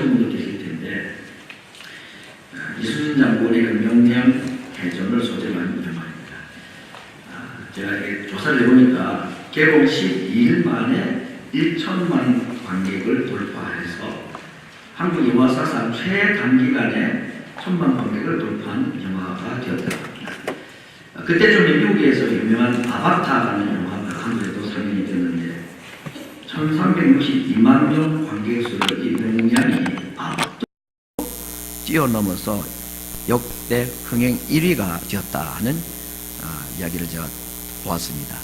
분도 계실 텐데 이순신 장군의 그 명령해전을 소재로 한 영화입니다. 제가 조사를 해보니까 개봉 12일 만에 1천만 관객을 돌파해서 한국 영화 사상 최단기간에 1,000만 관객을 돌파한 영화가 되었다. 그때쯤에 미국에서 유명한 아바타라는 영화가 한국에도 상영이 됐는데 1362만 명 관객 수를 이 명량이 뛰어넘어서 역대 흥행 1위가 되었다 하는 이야기를 제가 보았습니다.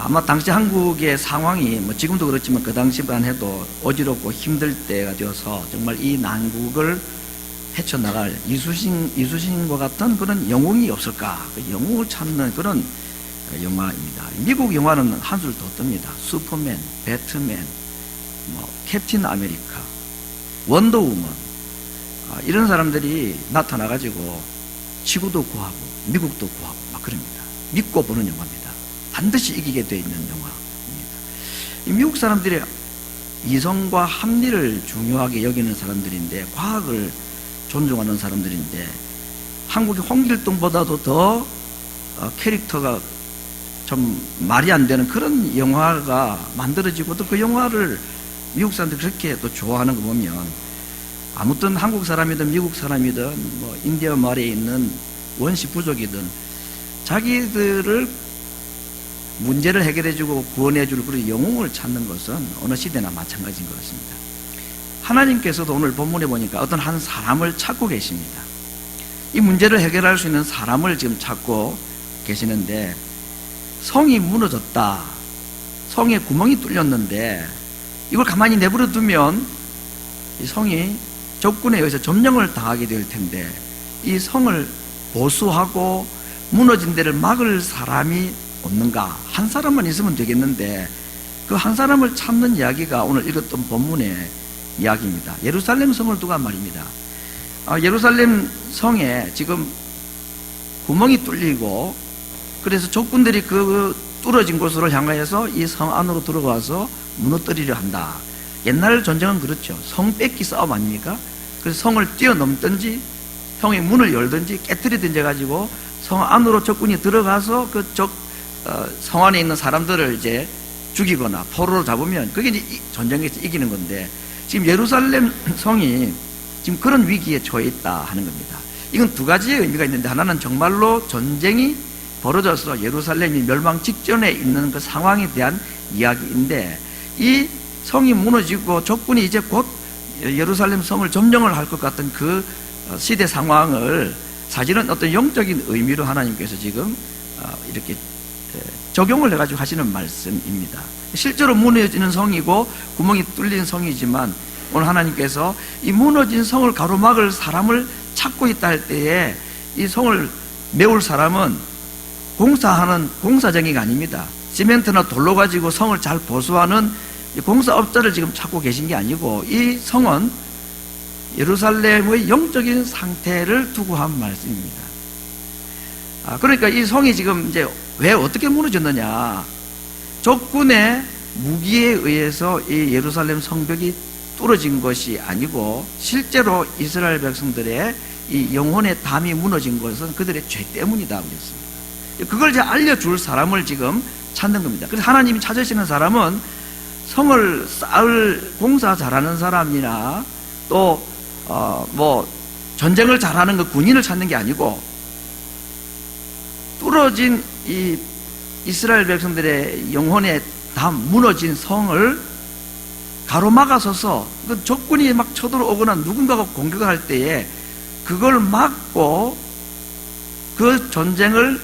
아마 당시 한국의 상황이 뭐 지금도 그렇지만 그 당시만 해도 어지럽고 힘들 때가 되어서 정말 이 난국을 헤쳐나갈 이순신과 같은 그런 영웅이 없을까, 그 영웅을 찾는 그런 영화입니다. 미국 영화는 한술 더 뜹니다. 슈퍼맨, 배트맨, 캡틴 아메리카, 원더우먼, 이런 사람들이 나타나가지고 지구도 구하고 미국도 구하고 막 그럽니다. 믿고 보는 영화입니다. 반드시 이기게 되어 있는 영화입니다. 미국 사람들이 이성과 합리를 중요하게 여기는 사람들인데, 과학을 존중하는 사람들인데, 한국의 홍길동보다도 더 캐릭터가 좀 말이 안 되는 그런 영화가 만들어지고, 또 그 영화를 미국 사람들이 그렇게 또 좋아하는 거 보면, 아무튼 한국 사람이든 미국 사람이든 뭐 인디아 말에 있는 원시 부족이든 자기들을 문제를 해결해주고 구원해줄 그런 영웅을 찾는 것은 어느 시대나 마찬가지인 것 같습니다. 하나님께서도 오늘 본문에 보니까 어떤 한 사람을 찾고 계십니다. 이 문제를 해결할 수 있는 사람을 지금 찾고 계시는데, 성이 무너졌다, 성에 구멍이 뚫렸는데 이걸 가만히 내버려 두면 이 성이 적군에 의해서 점령을 당하게 될 텐데, 이 성을 보수하고 무너진 데를 막을 사람이 없는가? 한 사람만 있으면 되겠는데, 그 한 사람을 찾는 이야기가 오늘 읽었던 본문의 이야기입니다. 예루살렘 성을 두고 한 말입니다. 예루살렘 성에 지금 구멍이 뚫리고, 그래서 적군들이 그 뚫어진 곳으로 향하여서 이 성 안으로 들어가서 무너뜨리려 한다. 옛날 전쟁은 그렇죠. 성 뺏기 싸움 아닙니까? 그래서 성을 뛰어넘든지 성의 문을 열든지 깨뜨리든지 해가지고 성 안으로 적군이 들어가서 그 성 안에 있는 사람들을 이제 죽이거나 포로로 잡으면 그게 이제 전쟁에서 이기는 건데, 지금 예루살렘 성이 지금 그런 위기에 처해 있다 하는 겁니다. 이건 두 가지의 의미가 있는데, 하나는 정말로 전쟁이 벌어져서 예루살렘이 멸망 직전에 있는 그 상황에 대한 이야기인데, 이 성이 무너지고 적군이 이제 곧 예루살렘 성을 점령을 할 것 같은 그 시대 상황을 사실은 어떤 영적인 의미로 하나님께서 지금 이렇게 적용을 해가지고 하시는 말씀입니다. 실제로 무너지는 성이고 구멍이 뚫린 성이지만, 오늘 하나님께서 이 무너진 성을 가로막을 사람을 찾고 있다 할 때에 이 성을 메울 사람은 공사하는 공사쟁이가 아닙니다. 시멘트나 돌로 가지고 성을 잘 보수하는 공사업자를 지금 찾고 계신 게 아니고, 이 성은 예루살렘의 영적인 상태를 두고 한 말씀입니다. 그러니까 이 성이 지금 이제 왜 어떻게 무너졌느냐? 적군의 무기에 의해서 이 예루살렘 성벽이 뚫어진 것이 아니고, 실제로 이스라엘 백성들의 이 영혼의 담이 무너진 것은 그들의 죄 때문이다 그랬습니다. 그걸 이제 알려줄 사람을 지금 찾는 겁니다. 그래서 하나님이 찾으시는 사람은 성을 쌓을 공사 잘하는 사람이나 또 전쟁을 잘하는 그 군인을 찾는 게 아니고, 뚫어진 이 이스라엘 백성들의 영혼의 담 무너진 성을 가로막아서서 그 적군이 막 쳐들어오거나 누군가가 공격을 할 때에 그걸 막고 그 전쟁을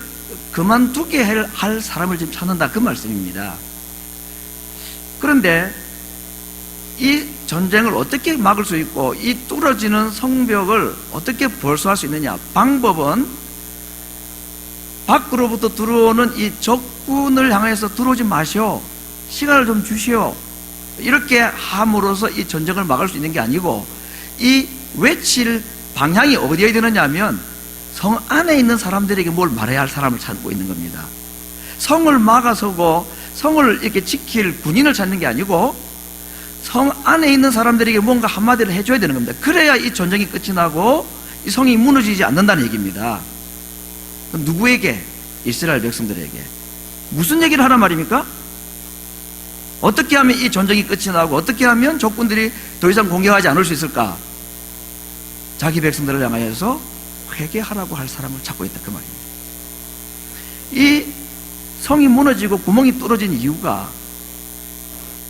그만두게 할 사람을 지금 찾는다, 그 말씀입니다. 그런데 이 전쟁을 어떻게 막을 수 있고, 이 뚫어지는 성벽을 어떻게 벌수할 수 있느냐? 방법은 밖으로부터 들어오는 이 적군을 향해서 들어오지 마시오, 시간을 좀 주시오, 이렇게 함으로써 이 전쟁을 막을 수 있는 게 아니고, 이 외칠 방향이 어디에 되느냐 하면 성 안에 있는 사람들에게 뭘 말해야 할 사람을 찾고 있는 겁니다. 성을 막아서고 성을 이렇게 지킬 군인을 찾는 게 아니고, 성 안에 있는 사람들에게 뭔가 한마디를 해줘야 되는 겁니다. 그래야 이 전쟁이 끝이 나고 이 성이 무너지지 않는다는 얘기입니다. 누구에게? 이스라엘 백성들에게. 무슨 얘기를 하란 말입니까? 어떻게 하면 이 전쟁이 끝이 나고 어떻게 하면 적군들이 더 이상 공격하지 않을 수 있을까? 자기 백성들을 향하여서 회개하라고 할 사람을 찾고 있다, 그 말입니다. 이 성이 무너지고 구멍이 뚫어진 이유가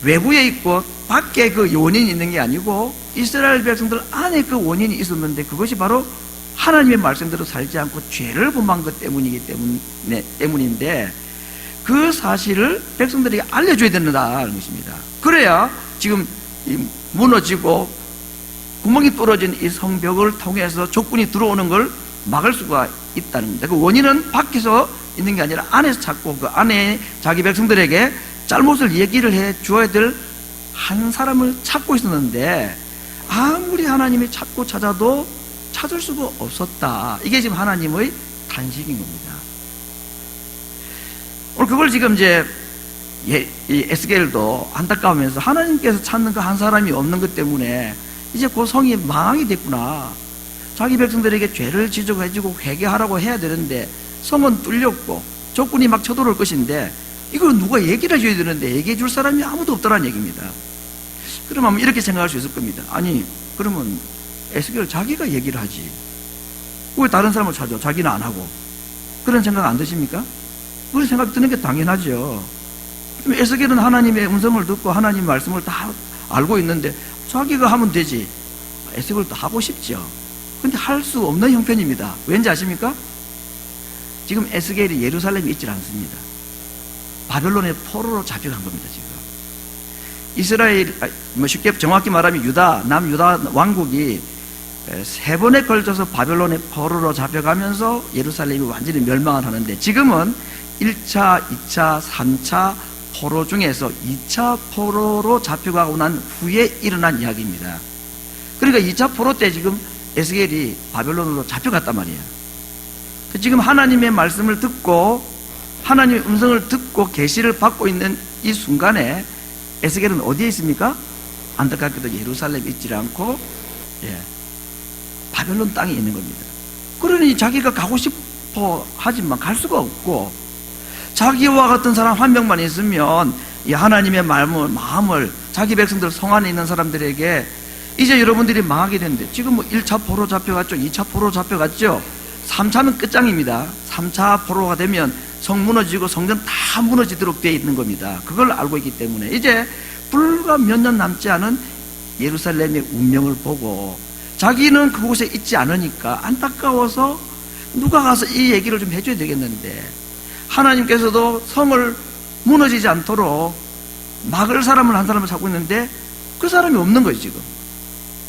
외부에 있고 밖에 그 원인이 있는 게 아니고 이스라엘 백성들 안에 그 원인이 있었는데, 그것이 바로 하나님의 말씀대로 살지 않고 죄를 범한 것 때문인데 그 사실을 백성들에게 알려줘야 된다는 것입니다. 그래야 지금 이 무너지고 구멍이 뚫어진 이 성벽을 통해서 적군이 들어오는 걸 막을 수가 있다는 겁니다. 그 원인은 밖에서 있는 게 아니라 안에서 찾고 그 안에 자기 백성들에게 잘못을 얘기를 해 주어야 될 한 사람을 찾고 있었는데 아무리 하나님이 찾고 찾아도 찾을 수가 없었다. 이게 지금 하나님의 탄식인 겁니다. 오늘 그걸 지금 이제 이 에스겔도 안타까우면서 하나님께서 찾는 그 한 사람이 없는 것 때문에 이제 그 성이 망하게 됐구나. 자기 백성들에게 죄를 지적해주고 회개하라고 해야 되는데 성은 뚫렸고 적군이 막 쳐들어올 것인데 이걸 누가 얘기를 해줘야 되는데 얘기해 줄 사람이 아무도 없다는 얘기입니다. 그러면 이렇게 생각할 수 있을 겁니다. 아니, 그러면 에스겔 자기가 얘기를 하지. 왜 다른 사람을 찾아? 자기는 안 하고. 그런 생각 안 드십니까? 그런 생각 드는 게 당연하죠. 에스겔은 하나님의 음성을 듣고 하나님 말씀을 다 알고 있는데 자기가 하면 되지. 에스겔도 하고 싶죠. 근데 할 수 없는 형편입니다. 왠지 아십니까? 지금 에스겔이 예루살렘에 있질 않습니다. 바벨론의 포로로 잡혀간 겁니다, 지금. 이스라엘, 쉽게 정확히 말하면 남유다 왕국이 3번에 걸쳐서 바벨론의 포로로 잡혀가면서 예루살렘이 완전히 멸망을 하는데, 지금은 1차, 2차, 3차 포로 중에서 2차 포로로 잡혀가고 난 후에 일어난 이야기입니다. 그러니까 2차 포로 때 지금 에스겔이 바벨론으로 잡혀갔단 말이에요. 지금 하나님의 말씀을 듣고 하나님의 음성을 듣고 계시를 받고 있는 이 순간에 에스겔은 어디에 있습니까? 안타깝게도 예루살렘에 있지 않고 바벨론 땅에 있는 겁니다. 그러니 자기가 가고 싶어 하지만 갈 수가 없고, 자기와 같은 사람 한 명만 있으면 이 하나님의 마음을 자기 백성들 성 안에 있는 사람들에게 이제 여러분들이 망하게 되는데, 지금 뭐 1차 포로 잡혀갔죠, 2차 포로 잡혀갔죠, 3차면 끝장입니다. 3차 포로가 되면 성 무너지고 성전 다 무너지도록 되어 있는 겁니다. 그걸 알고 있기 때문에 이제 불과 몇 년 남지 않은 예루살렘의 운명을 보고 자기는 그곳에 있지 않으니까 안타까워서 누가 가서 이 얘기를 좀 해줘야 되겠는데, 하나님께서도 성을 무너지지 않도록 막을 사람을 한 사람을 찾고 있는데 그 사람이 없는 거예요. 지금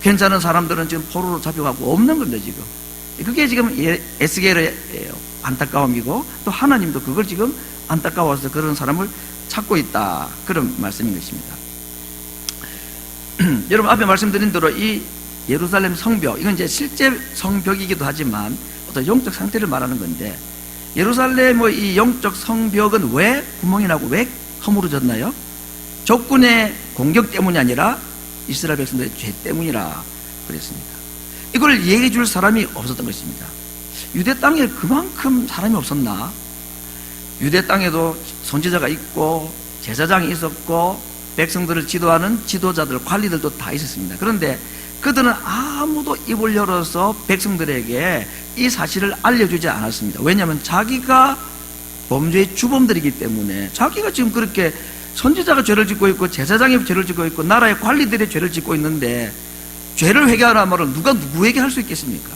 괜찮은 사람들은 지금 포로로 잡혀가고 없는 겁니다. 지금 그게 지금 에스겔의 안타까움이고, 또 하나님도 그걸 지금 안타까워서 그런 사람을 찾고 있다, 그런 말씀인 것입니다. 여러분, 앞에 말씀드린 대로 이 예루살렘 성벽, 이건 이제 실제 성벽이기도 하지만 어떤 영적 상태를 말하는 건데, 예루살렘의 이 영적 성벽은 왜 구멍이 나고 왜 허물어졌나요? 적군의 공격 때문이 아니라 이스라엘 백성들의 죄 때문이라 그랬습니다. 이걸 얘기해 줄 사람이 없었던 것입니다. 유대 땅에 그만큼 사람이 없었나? 유대 땅에도 선지자가 있고 제사장이 있었고 백성들을 지도하는 지도자들, 관리들도 다 있었습니다. 그런데 그들은 아무도 입을 열어서 백성들에게 이 사실을 알려주지 않았습니다. 왜냐하면 자기가 범죄의 주범들이기 때문에, 자기가 지금 그렇게 선지자가 죄를 짓고 있고 제사장이 죄를 짓고 있고 나라의 관리들이 죄를 짓고 있는데 죄를 회개하라 말을 누가 누구에게 할 수 있겠습니까?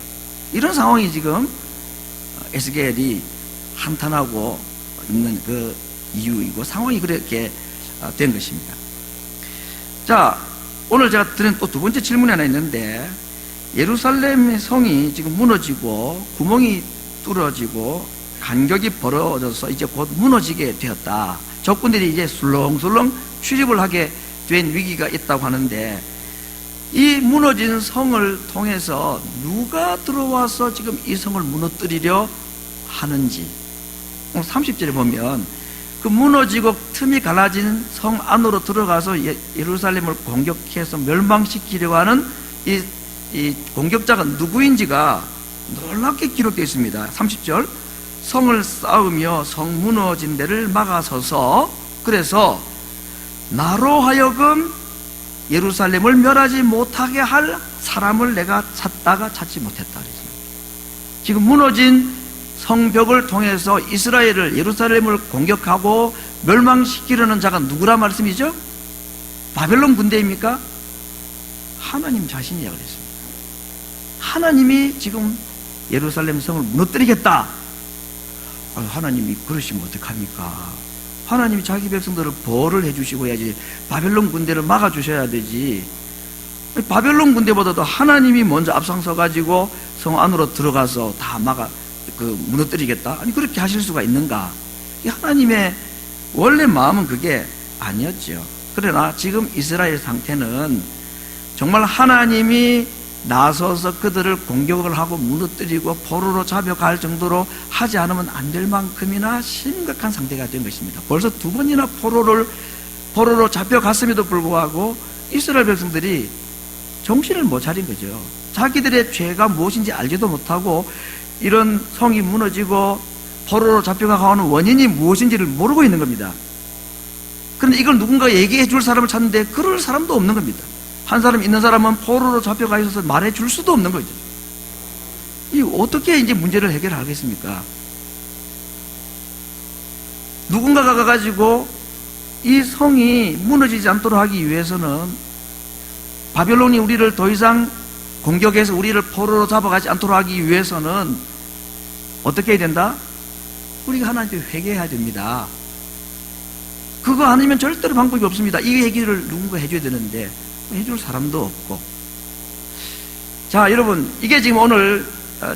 이런 상황이 지금 에스겔이 한탄하고 있는 그 이유이고 상황이 그렇게 된 것입니다. 자, 오늘 제가 드린 또 두 번째 질문이 하나 있는데, 예루살렘의 성이 지금 무너지고 구멍이 뚫어지고 간격이 벌어져서 이제 곧 무너지게 되었다. 적군들이 이제 술렁술렁 출입을 하게 된 위기가 있다고 하는데, 이 무너진 성을 통해서 누가 들어와서 지금 이 성을 무너뜨리려 하는지, 30절에 보면 그 무너지고 틈이 갈라진 성 안으로 들어가서 예루살렘을 공격해서 멸망시키려고 하는 이 공격자가 누구인지가 놀랍게 기록되어 있습니다. 30절, 성을 쌓으며 성 무너진 데를 막아서서, 그래서 나로 하여금 예루살렘을 멸하지 못하게 할 사람을 내가 찾다가 찾지 못했다 그랬습니다. 지금 무너진 성벽을 통해서 이스라엘을, 예루살렘을 공격하고 멸망시키려는 자가 누구라 말씀이죠? 바벨론 군대입니까? 하나님 자신이야 그랬습니다. 하나님이 지금 예루살렘 성을 무너뜨리겠다. 하나님이 그러시면 어떡합니까? 하나님이 자기 백성들을 보호를 해주시고 해야지 바벨론 군대를 막아주셔야 되지. 바벨론 군대보다도 하나님이 먼저 앞장서 가지고 성 안으로 들어가서 다 무너뜨리겠다? 아니, 그렇게 하실 수가 있는가? 하나님의 원래 마음은 그게 아니었죠. 그러나 지금 이스라엘 상태는 정말 하나님이 나서서 그들을 공격을 하고 무너뜨리고 포로로 잡혀갈 정도로 하지 않으면 안 될 만큼이나 심각한 상태가 된 것입니다. 벌써 2번이나 포로로 잡혀갔음에도 불구하고 이스라엘 백성들이 정신을 못 차린 거죠. 자기들의 죄가 무엇인지 알지도 못하고 이런 성이 무너지고 포로로 잡혀가는 원인이 무엇인지를 모르고 있는 겁니다. 그런데 이걸 누군가 얘기해 줄 사람을 찾는데 그럴 사람도 없는 겁니다. 한 사람 있는 사람은 포로로 잡혀가 있어서 말해 줄 수도 없는 거죠. 이 어떻게 이제 문제를 해결하겠습니까? 누군가가 가가지고 이 성이 무너지지 않도록 하기 위해서는, 바벨론이 우리를 더 이상 공격해서 우리를 포로로 잡아가지 않도록 하기 위해서는 어떻게 해야 된다? 우리가 하나님께 회개해야 됩니다. 그거 아니면 절대로 방법이 없습니다. 이 얘기를 누군가 해줘야 되는데 해줄 사람도 없고. 자, 여러분, 이게 지금 오늘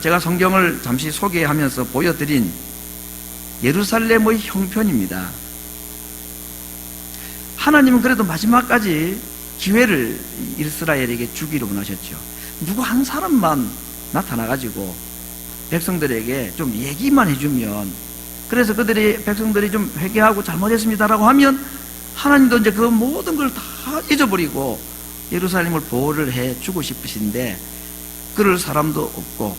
제가 성경을 잠시 소개하면서 보여드린 예루살렘의 형편입니다. 하나님은 그래도 마지막까지 기회를 이스라엘에게 주기로 원하셨죠. 누구 한 사람만 나타나가지고 백성들에게 좀 얘기만 해주면, 그래서 백성들이 좀 회개하고 잘못했습니다라고 하면 하나님도 이제 그 모든 걸 다 잊어버리고 예루살렘을 보호를 해주고 싶으신데 그럴 사람도 없고,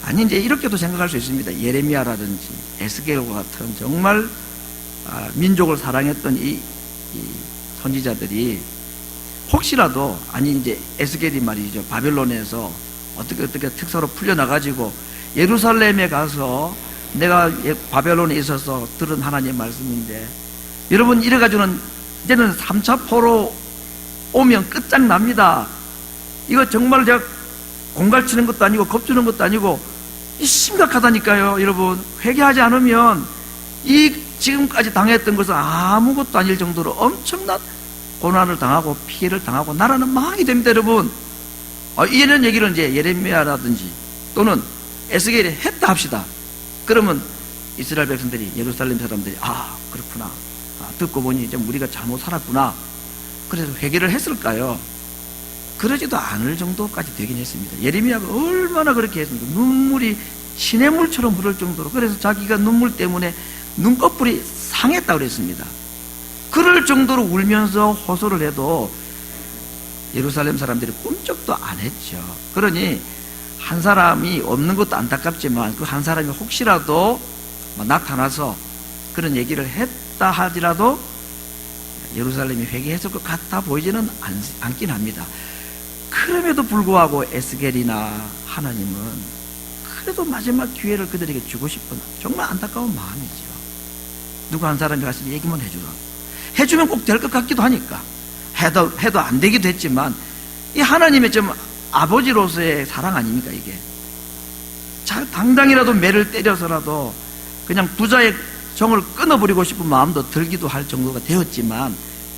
아니 이제 이렇게도 생각할 수 있습니다. 예레미야라든지 에스겔과 같은 정말 민족을 사랑했던 이 선지자들이 혹시라도, 아니 이제 에스겔이 말이죠, 바벨론에서 어떻게 특사로 풀려나가지고 예루살렘에 가서 내가 바벨론에 있어서 들은 하나님의 말씀인데, 여러분 이래가지고는 이제는 3차 포로 오면 끝장납니다. 이거 정말 제가 공갈치는 것도 아니고 겁주는 것도 아니고 심각하다니까요. 여러분, 회개하지 않으면 이 지금까지 당했던 것은 아무것도 아닐 정도로 엄청난 고난을 당하고 피해를 당하고 나라는 망하게 됩니다. 여러분, 이런 얘기를 이제 예레미야라든지 또는 에스겔이 했다 합시다. 그러면 이스라엘 백성들이, 예루살렘 사람들이 그렇구나, 듣고 보니 좀 우리가 잘못 살았구나, 그래서 회개를 했을까요? 그러지도 않을 정도까지 되긴 했습니다. 예레미야가 얼마나 그렇게 했습니까? 눈물이 시냇물처럼 흐를 정도로. 그래서 자기가 눈물 때문에 눈꺼풀이 상했다고 그랬습니다. 그럴 정도로 울면서 호소를 해도 예루살렘 사람들이 꿈쩍도 안 했죠. 그러니 한 사람이 없는 것도 안타깝지만 그 한 사람이 혹시라도 나타나서 그런 얘기를 했다 하더라도 예루살렘이 회개했을 것 같아 보이지는 않긴 합니다. 그럼에도 불구하고 에스겔이나 하나님은 그래도 마지막 기회를 그들에게 주고 싶은 정말 안타까운 마음이죠. 누구 한 사람이 가서 얘기만 해주면 꼭 될 것 같기도 하니까 해도 안 되기도 했지만, 이 하나님의 좀 아버지로서의 사랑 아닙니까 이게? 당당이라도 매를 때려서라도 그냥 부자의 정을 끊어버리고 싶은 마음도 들기도 할 정도가 되었지만,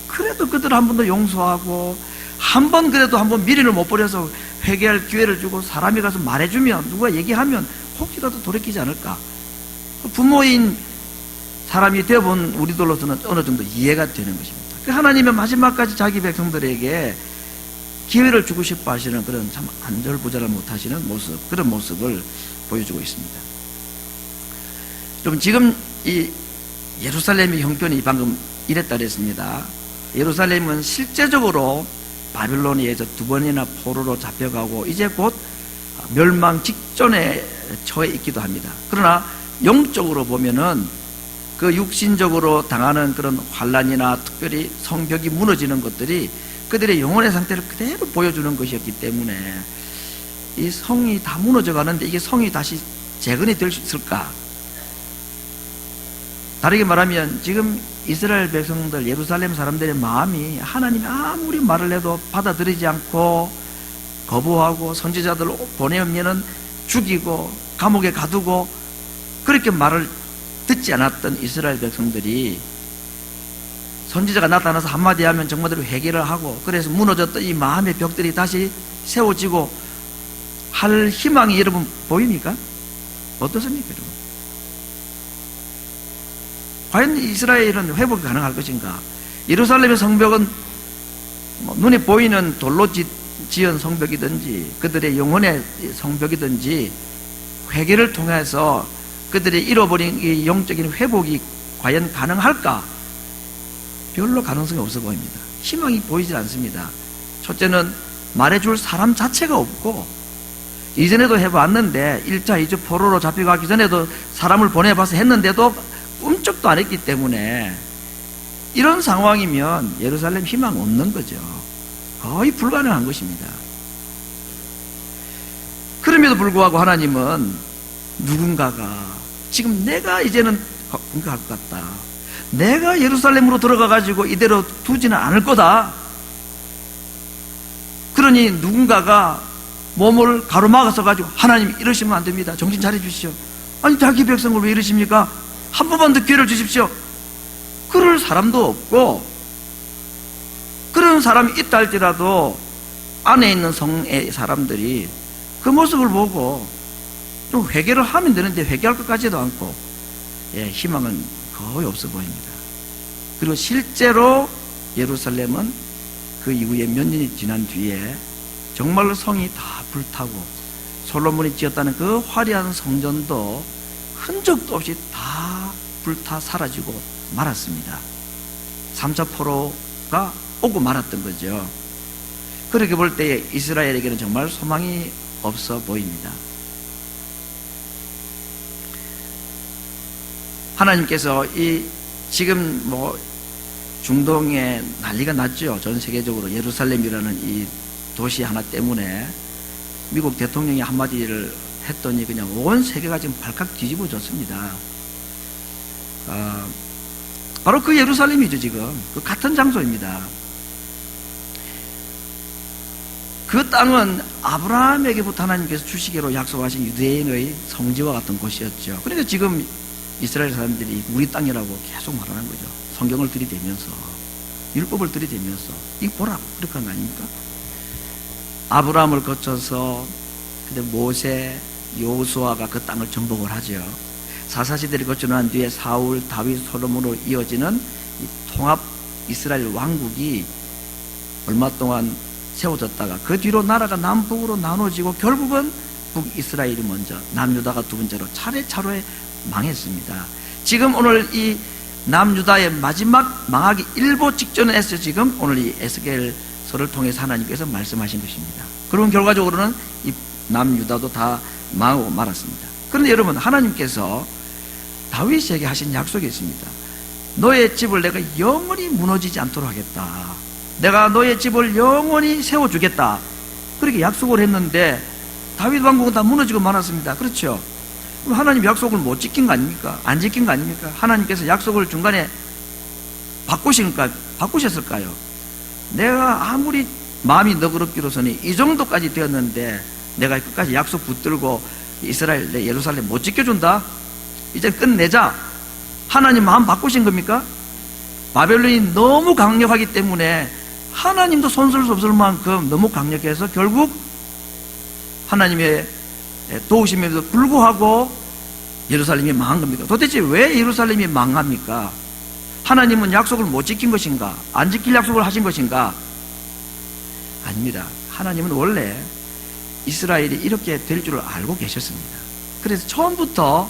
그래도 그들 한 번 더 용서하고 한 번 그래도 한 번 미련을 못 버려서 회개할 기회를 주고 사람이 가서 말해주면, 누가 얘기하면 혹시라도 돌이키지 않을까. 부모인 사람이 되어본 우리들로서는 어느 정도 이해가 되는 것입니다. 하나님은 마지막까지 자기 백성들에게 기회를 주고 싶어 하시는 그런 참 안절부절을 못 하시는 모습, 그런 모습을 보여주고 있습니다. 좀 지금 이 예루살렘의 형편이 방금 이랬다 그랬습니다. 예루살렘은 실제적으로 바빌론에 의해서 2번이나 포로로 잡혀가고 이제 곧 멸망 직전에 처해 있기도 합니다. 그러나 영적으로 보면은 그 육신적으로 당하는 그런 환란이나 특별히 성벽이 무너지는 것들이 그들의 영혼의 상태를 그대로 보여주는 것이었기 때문에 이 성이 다 무너져 가는데 이게 성이 다시 재건이 될 수 있을까? 다르게 말하면 지금 이스라엘 백성들, 예루살렘 사람들의 마음이 하나님이 아무리 말을 해도 받아들이지 않고 거부하고 선지자들 보내면은 죽이고 감옥에 가두고 그렇게 말을 듣지 않았던 이스라엘 백성들이 선지자가 나타나서 한마디 하면 정말대로 회개를 하고 그래서 무너졌던 이 마음의 벽들이 다시 세워지고 할 희망이 여러분 보입니까? 어떻습니까, 여러분? 과연 이스라엘은 회복이 가능할 것인가? 예루살렘의 성벽은 눈에 보이는 돌로 지은 성벽이든지 그들의 영혼의 성벽이든지 회개를 통해서 그들의 잃어버린 이 영적인 회복이 과연 가능할까? 별로 가능성이 없어 보입니다. 희망이 보이질 않습니다. 첫째는 말해줄 사람 자체가 없고 이전에도 해봤는데 1차, 2차 포로로 잡혀가기 전에도 사람을 보내봐서 했는데도 꿈쩍도 안 했기 때문에 이런 상황이면 예루살렘 희망 없는 거죠. 거의 불가능한 것입니다. 그럼에도 불구하고 하나님은 누군가가 지금 내가 이제는 공격할 것 같다. 내가 예루살렘으로 들어가가지고 이대로 두지는 않을 거다. 그러니 누군가가 몸을 가로막아서가지고 하나님 이러시면 안 됩니다. 정신 차려주시오. 아니 자기 백성을 왜 이러십니까? 한 번만 더 기회를 주십시오. 그럴 사람도 없고 그런 사람이 있다 할지라도 안에 있는 성의 사람들이 그 모습을 보고 좀 회개를 하면 되는데 회개할 것 같지도 않고 희망은 거의 없어 보입니다. 그리고 실제로 예루살렘은 그 이후에 몇 년이 지난 뒤에 정말로 성이 다 불타고 솔로몬이 지었다는 그 화려한 성전도 흔적도 없이 다 불타 사라지고 말았습니다. 3차 포로가 오고 말았던 거죠. 그렇게 볼 때 이스라엘에게는 정말 소망이 없어 보입니다. 하나님께서 지금 중동에 난리가 났죠. 전 세계적으로 예루살렘이라는 이 도시 하나 때문에 미국 대통령이 한마디를 했더니 그냥 온 세계가 지금 발칵 뒤집어졌습니다. 바로 그 예루살렘이죠. 지금 그 같은 장소입니다. 그 땅은 아브라함에게부터 하나님께서 주시기로 약속하신 유대인의 성지와 같은 곳이었죠. 그러니까 지금 이스라엘 사람들이 우리 땅이라고 계속 말하는 거죠. 성경을 들이대면서 율법을 들이대면서 이거 보라고 그렇게 하는 거 아닙니까? 아브라함을 거쳐서 모세, 여호수아가 그 땅을 정복을 하죠. 사사시대를 거쳐 난 뒤에 사울, 다윗, 솔로몬으로 이어지는 이 통합 이스라엘 왕국이 얼마 동안 세워졌다가 그 뒤로 나라가 남북으로 나눠지고 결국은 북이스라엘이 먼저, 남유다가 두 번째로 차례차례 망했습니다. 지금 오늘 이 남유다의 마지막 망하기 일보 직전에서 지금 오늘 이 에스겔서를 통해서 하나님께서 말씀하신 것입니다. 그런 결과적으로는 이 남유다도 다 망하고 말았습니다. 그런데 여러분, 하나님께서 다윗에게 하신 약속이 있습니다. 너의 집을 내가 영원히 무너지지 않도록 하겠다. 내가 너의 집을 영원히 세워주겠다. 그렇게 약속을 했는데 다윗 왕국은 다 무너지고 말았습니다. 그렇죠? 그럼 하나님 약속을 못 지킨 거 아닙니까? 안 지킨 거 아닙니까? 하나님께서 약속을 중간에 바꾸셨을까요? 내가 아무리 마음이 너그럽기로서는 이 정도까지 되었는데 내가 끝까지 약속 붙들고 이스라엘, 내 예루살렘 못 지켜준다? 이제 끝내자. 하나님 마음 바꾸신 겁니까? 바벨론이 너무 강력하기 때문에 하나님도 손쓸 수 없을 만큼 너무 강력해서 결국 하나님의 도우심에도 불구하고 예루살렘이 망한 겁니까? 도대체 왜 예루살렘이 망합니까? 하나님은 약속을 못 지킨 것인가? 안 지킬 약속을 하신 것인가? 아닙니다. 하나님은 원래 이스라엘이 이렇게 될 줄을 알고 계셨습니다. 그래서 처음부터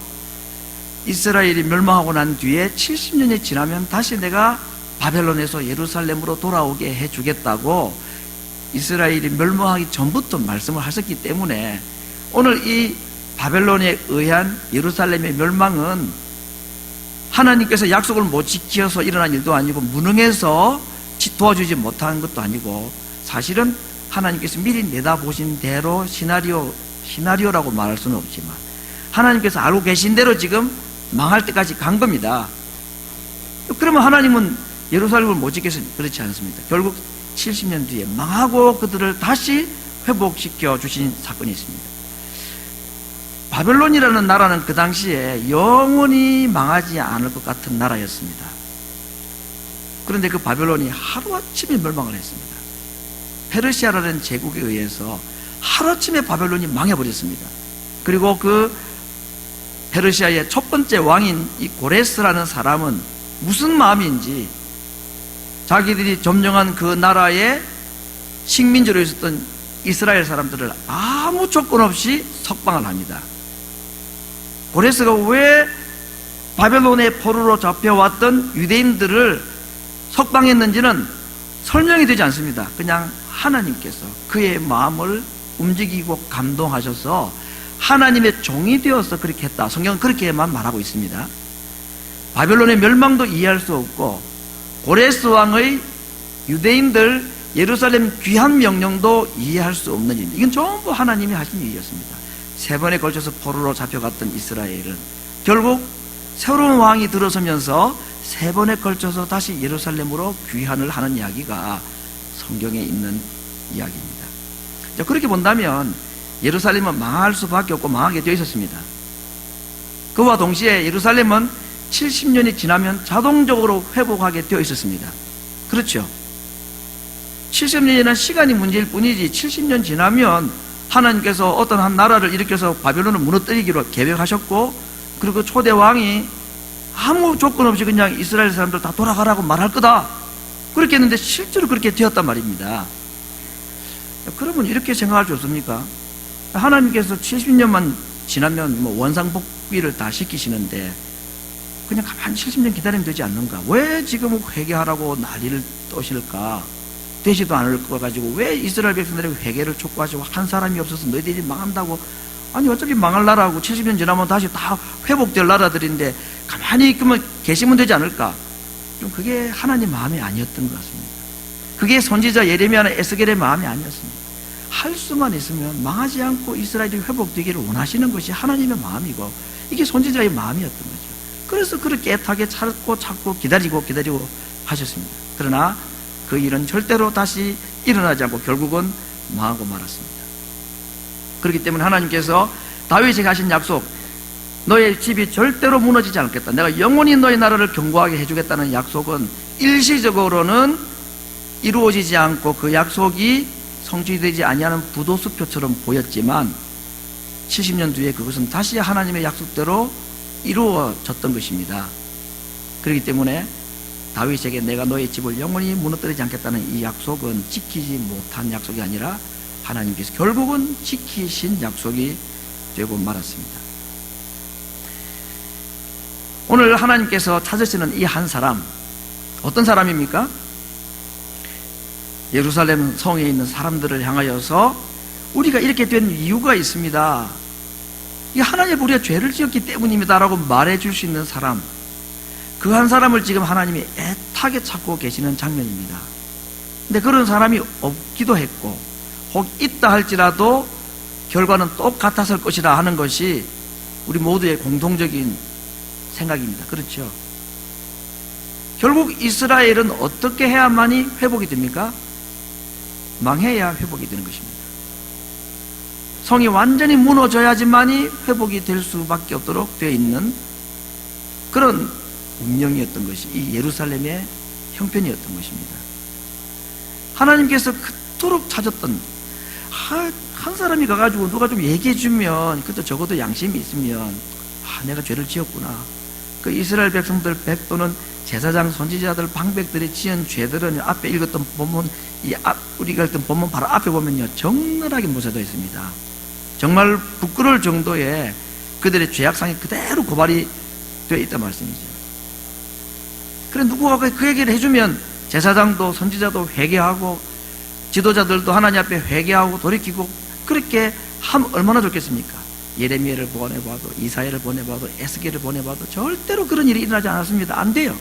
이스라엘이 멸망하고 난 뒤에 70년이 지나면 다시 내가 바벨론에서 예루살렘으로 돌아오게 해주겠다고 이스라엘이 멸망하기 전부터 말씀을 하셨기 때문에 오늘 이 바벨론에 의한 예루살렘의 멸망은 하나님께서 약속을 못 지켜서 일어난 일도 아니고 무능해서 도와주지 못한 것도 아니고 사실은 하나님께서 미리 내다보신 대로 시나리오라고 말할 수는 없지만 하나님께서 알고 계신 대로 지금 망할 때까지 간 겁니다. 그러면 하나님은 예루살렘을 못 지켜서 그렇지 않습니다. 결국 70년 뒤에 망하고 그들을 다시 회복시켜 주신 사건이 있습니다. 바벨론이라는 나라는 그 당시에 영원히 망하지 않을 것 같은 나라였습니다. 그런데 그 바벨론이 하루아침에 멸망을 했습니다. 페르시아라는 제국에 의해서 하루아침에 바벨론이 망해버렸습니다. 그리고 그 페르시아의 첫 번째 왕인 이 고레스라는 사람은 무슨 마음인지 자기들이 점령한 그 나라의 식민지로 있었던 이스라엘 사람들을 아무 조건 없이 석방을 합니다. 고레스가 왜 바벨론의 포로로 잡혀왔던 유대인들을 석방했는지는 설명이 되지 않습니다. 그냥 하나님께서 그의 마음을 움직이고 감동하셔서 하나님의 종이 되어서 그렇게 했다. 성경은 그렇게만 말하고 있습니다. 바벨론의 멸망도 이해할 수 없고 고레스 왕의 유대인들 예루살렘 귀환 명령도 이해할 수 없는 일입니다. 이건 전부 하나님이 하신 일이었습니다. 3번에 걸쳐서 포로로 잡혀갔던 이스라엘은 결국 새로운 왕이 들어서면서 3번에 걸쳐서 다시 예루살렘으로 귀환을 하는 이야기가 성경에 있는 이야기입니다. 자, 그렇게 본다면 예루살렘은 망할 수밖에 없고 망하게 되어 있었습니다. 그와 동시에 예루살렘은 70년이 지나면 자동적으로 회복하게 되어 있었습니다. 그렇죠? 70년이라는 시간이 문제일 뿐이지 70년 지나면 하나님께서 어떤 한 나라를 일으켜서 바벨론을 무너뜨리기로 계획하셨고 그리고 초대 왕이 아무 조건 없이 그냥 이스라엘 사람들 다 돌아가라고 말할 거다 그렇게 했는데 실제로 그렇게 되었단 말입니다. 그러면 이렇게 생각할 수 없습니까? 하나님께서 70년만 지나면 원상복귀를 다 시키시는데 그냥 가만히 70년 기다리면 되지 않는가? 왜 지금 회개하라고 난리를 떠실까? 되지도 않을 거 가지고 왜 이스라엘 백성들에게 회개를 촉구하시고 한 사람이 없어서 너희들이 망한다고? 아니 어차피 망할 나라하고 70년 지나면 다시 다 회복될 나라들인데 가만히 있으면 계시면 되지 않을까? 좀 그게 하나님 마음이 아니었던 것 같습니다. 그게 선지자 예레미야나 에스겔의 마음이 아니었습니다. 할 수만 있으면 망하지 않고 이스라엘이 회복되기를 원하시는 것이 하나님의 마음이고 이게 선지자의 마음이었던 거죠. 그래서 그렇게 애타게 찾고 기다리고 하셨습니다. 그러나 그 일은 절대로 다시 일어나지 않고 결국은 망하고 말았습니다. 그렇기 때문에 하나님께서 다윗에게 하신 약속, 너의 집이 절대로 무너지지 않겠다, 내가 영원히 너의 나라를 견고하게 해주겠다는 약속은 일시적으로는 이루어지지 않고 그 약속이 성취되지 아니하는 부도수표처럼 보였지만 70년 뒤에 그것은 다시 하나님의 약속대로 이루어졌던 것입니다. 그렇기 때문에 다윗에게 내가 너의 집을 영원히 무너뜨리지 않겠다는 이 약속은 지키지 못한 약속이 아니라 하나님께서 결국은 지키신 약속이 되고 말았습니다. 오늘 하나님께서 찾으시는 이 한 사람, 어떤 사람입니까? 예루살렘 성에 있는 사람들을 향하여서 우리가 이렇게 된 이유가 있습니다, 이 하나님 우리가 죄를 지었기 때문입니다 라고 말해줄 수 있는 사람, 그 한 사람을 지금 하나님이 애타게 찾고 계시는 장면입니다. 근데 그런 사람이 없기도 했고 혹 있다 할지라도 결과는 똑같았을 것이라 하는 것이 우리 모두의 공통적인 생각입니다. 그렇죠? 결국 이스라엘은 어떻게 해야만이 회복이 됩니까? 망해야 회복이 되는 것입니다. 성이 완전히 무너져야지만이 회복이 될 수밖에 없도록 되어 있는 그런 운명이었던 것이 이 예루살렘의 형편이었던 것입니다. 하나님께서 그토록 찾았던 한 사람이 가가지고 누가 좀 얘기해주면, 그것도 적어도 양심이 있으면 내가 죄를 지었구나. 그 이스라엘 백성들 백도는 제사장 선지자들 방백들이 지은 죄들은 앞에 읽었던 본문, 우리가 읽던 본문 바로 앞에 보면요 적나라하게 모셔져 있습니다. 정말 부끄러울 정도의 그들의 죄악상이 그대로 고발이 되어 있단 말씀이죠. 그래 누구가 그 얘기를 해주면 제사장도 선지자도 회개하고 지도자들도 하나님 앞에 회개하고 돌이키고 그렇게 하면 얼마나 좋겠습니까? 예레미야를 보내봐도 이사야를 보내봐도 에스겔을 보내봐도 절대로 그런 일이 일어나지 않았습니다. 안 돼요.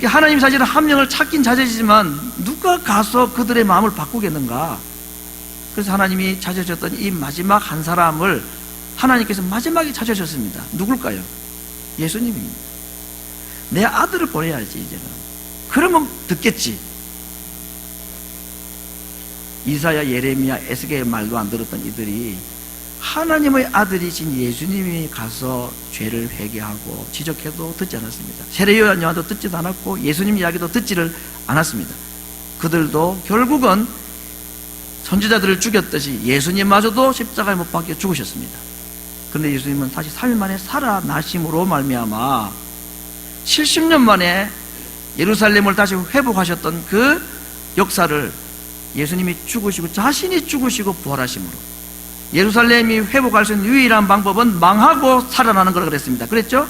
하나님이 사실은 한 명을 찾긴 찾으시지만 누가 가서 그들의 마음을 바꾸겠는가? 그래서 하나님이 찾으셨던 이 마지막 한 사람을 하나님께서 마지막에 찾으셨습니다. 누굴까요? 예수님입니다. 내 아들을 보내야지 이제는. 그러면 듣겠지. 이사야, 예레미야, 에스겔의 말도 안 들었던 이들이 하나님의 아들이신 예수님이 가서 죄를 회개하고 지적해도 듣지 않았습니다. 세례요한 요한도 듣지도 않았고 예수님 이야기도 듣지를 않았습니다. 그들도 결국은 선지자들을 죽였듯이 예수님마저도 십자가에 못 박혀 죽으셨습니다. 그런데 예수님은 다시 3일 만에 살아나심으로 말미암아 70년 만에 예루살렘을 다시 회복하셨던 그 역사를 예수님이 죽으시고 자신이 죽으시고 부활하심으로 예루살렘이 회복할 수 있는 유일한 방법은 망하고 살아나는 거라 그랬습니다. 그랬죠?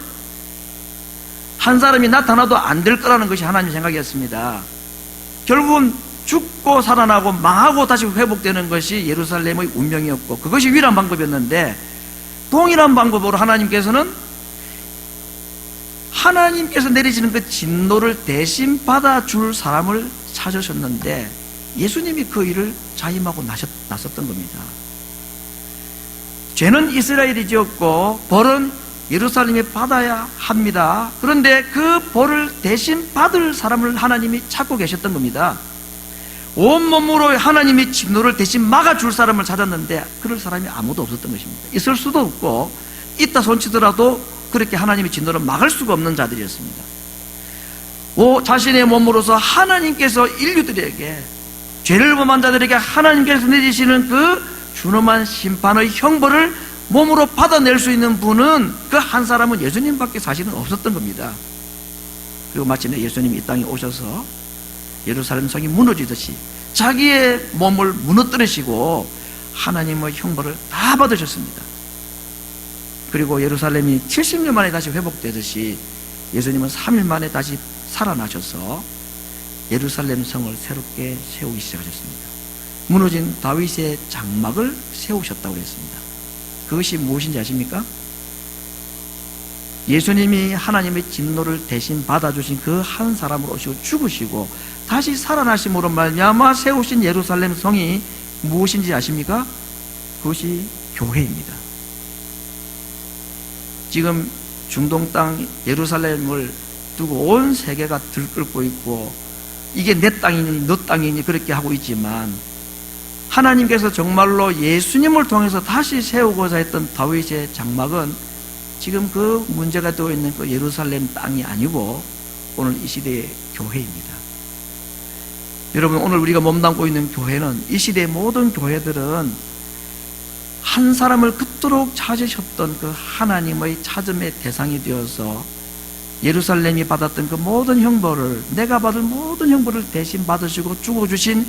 한 사람이 나타나도 안 될 거라는 것이 하나님의 생각이었습니다. 결국은 죽고 살아나고 망하고 다시 회복되는 것이 예루살렘의 운명이었고 그것이 유일한 방법이었는데 동일한 방법으로 하나님께서 내리시는 그 진노를 대신 받아줄 사람을 찾으셨는데 예수님이 그 일을 자임하고 나섰던 겁니다. 죄는 이스라엘이 지었고 벌은 예루살렘이 받아야 합니다. 그런데 그 벌을 대신 받을 사람을 하나님이 찾고 계셨던 겁니다. 온몸으로 하나님이 진노를 대신 막아줄 사람을 찾았는데 그럴 사람이 아무도 없었던 것입니다. 있을 수도 없고 있다 손치더라도 그렇게 하나님의 진노를 막을 수가 없는 자들이었습니다. 자신의 몸으로서 하나님께서 인류들에게 죄를 범한 자들에게 하나님께서 내리시는 그 준엄한 심판의 형벌을 몸으로 받아낼 수 있는 분은 그 한 사람은 예수님밖에 사실은 없었던 겁니다. 그리고 마침내 예수님이 이 땅에 오셔서 예루살렘 성이 무너지듯이 자기의 몸을 무너뜨리시고 하나님의 형벌을 다 받으셨습니다. 그리고 예루살렘이 70년 만에 다시 회복되듯이 예수님은 3일 만에 다시 살아나셔서 예루살렘 성을 새롭게 세우기 시작하셨습니다. 무너진 다윗의 장막을 세우셨다고 했습니다. 그것이 무엇인지 아십니까? 예수님이 하나님의 진노를 대신 받아주신 그 한 사람으로 오시고 죽으시고 다시 살아나심으로 말미암아 세우신 예루살렘 성이 무엇인지 아십니까? 그것이 교회입니다. 지금 중동 땅 예루살렘을 두고 온 세계가 들끓고 있고 이게 내 땅이니 너 땅이니 그렇게 하고 있지만 하나님께서 정말로 예수님을 통해서 다시 세우고자 했던 다윗의 장막은 지금 그 문제가 되어 있는 그 예루살렘 땅이 아니고 오늘 이 시대의 교회입니다. 여러분, 오늘 우리가 몸담고 있는 교회는, 이 시대의 모든 교회들은 한 사람을 그토록 찾으셨던 그 하나님의 찾음의 대상이 되어서 예루살렘이 받았던 그 모든 형벌을, 내가 받을 모든 형벌을 대신 받으시고 죽어주신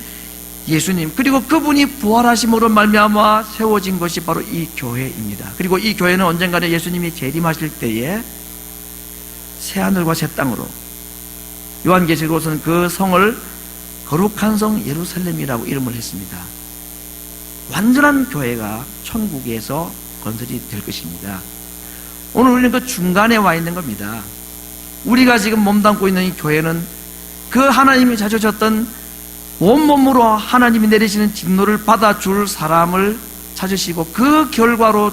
예수님, 그리고 그분이 부활하심으로 말미암아 세워진 것이 바로 이 교회입니다. 그리고 이 교회는 언젠가는 예수님이 재림하실 때에 새하늘과 새 땅으로, 요한계시록에서는 그 성을 거룩한 성 예루살렘이라고 이름을 했습니다. 완전한 교회가 천국에서 건설이 될 것입니다. 오늘 우리는 그 중간에 와 있는 겁니다. 우리가 지금 몸담고 있는 이 교회는 그 하나님이 찾으셨던 온몸으로 하나님이 내리시는 진노를 받아줄 사람을 찾으시고 그 결과로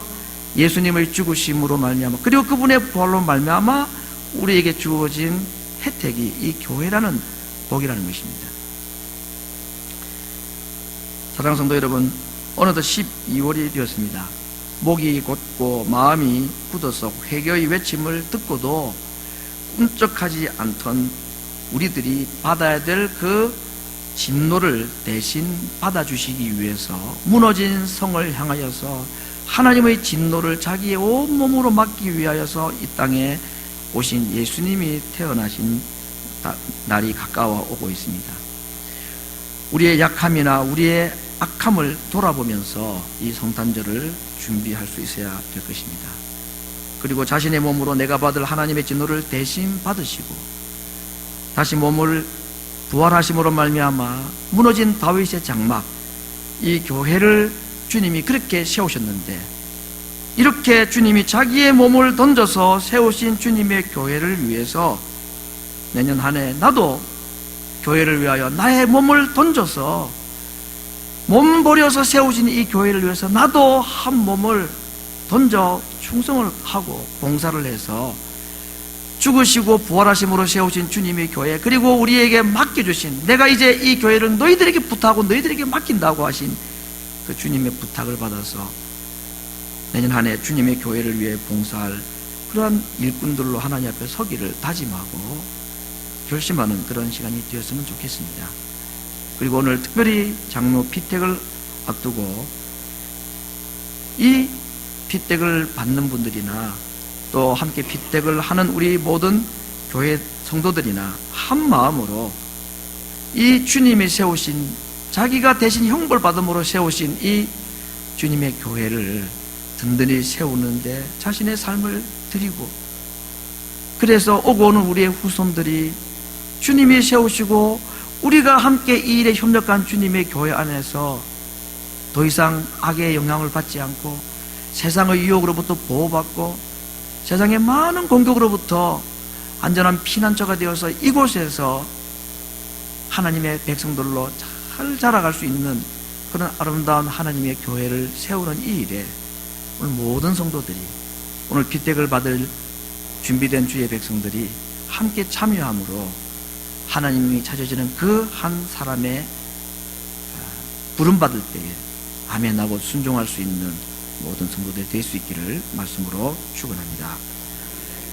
예수님의 죽으심으로 말미암아, 그리고 그분의 부활로 말미암아 우리에게 주어진 혜택이 이 교회라는 복이라는 것입니다. 사랑하는 성도 여러분, 어느덧 12월이 되었습니다. 목이 곧고 마음이 굳어서 회개의 외침을 듣고도 꿈쩍하지 않던 우리들이 받아야 될 그 진노를 대신 받아주시기 위해서 무너진 성을 향하여서 하나님의 진노를 자기의 온몸으로 막기 위하여서 이 땅에 오신 예수님이 태어나신 날이 가까워 오고 있습니다. 우리의 약함이나 우리의 악함을 돌아보면서 이 성탄절을 준비할 수 있어야 될 것입니다. 그리고 자신의 몸으로 내가 받을 하나님의 진노를 대신 받으시고 다시 몸을 부활하심으로 말미암아 무너진 다윗의 장막, 이 교회를 주님이 그렇게 세우셨는데, 이렇게 주님이 자기의 몸을 던져서 세우신 주님의 교회를 위해서 내년 한 해 나도 교회를 위하여 나의 몸을 던져서 몸 버려서 세우신 이 교회를 위해서 나도 한 몸을 던져 충성을 하고 봉사를 해서 죽으시고 부활하심으로 세우신 주님의 교회, 그리고 우리에게 맡겨주신, 내가 이제 이 교회를 너희들에게 부탁하고 너희들에게 맡긴다고 하신 그 주님의 부탁을 받아서 내년 한 해 주님의 교회를 위해 봉사할 그러한 일꾼들로 하나님 앞에 서기를 다짐하고 결심하는 그런 시간이 되었으면 좋겠습니다. 그리고 오늘 특별히 장로 피택을 앞두고 이 피택을 받는 분들이나 또 함께 피택을 하는 우리 모든 교회 성도들이나 한 마음으로 이 주님이 세우신, 자기가 대신 형벌받음으로 세우신 이 주님의 교회를 든든히 세우는데 자신의 삶을 드리고, 그래서 오고 오는 우리의 후손들이 주님이 세우시고 우리가 함께 이 일에 협력한 주님의 교회 안에서 더 이상 악의 영향을 받지 않고 세상의 유혹으로부터 보호받고 세상의 많은 공격으로부터 안전한 피난처가 되어서 이곳에서 하나님의 백성들로 잘 자라갈 수 있는 그런 아름다운 하나님의 교회를 세우는 이 일에 오늘 모든 성도들이, 오늘 피택을 받을 준비된 주의 백성들이 함께 참여함으로 하나님이 찾아지는 그 한 사람의 부름받을 때에 아멘하고 순종할 수 있는 모든 성도들이 될 수 있기를 말씀으로 축원합니다.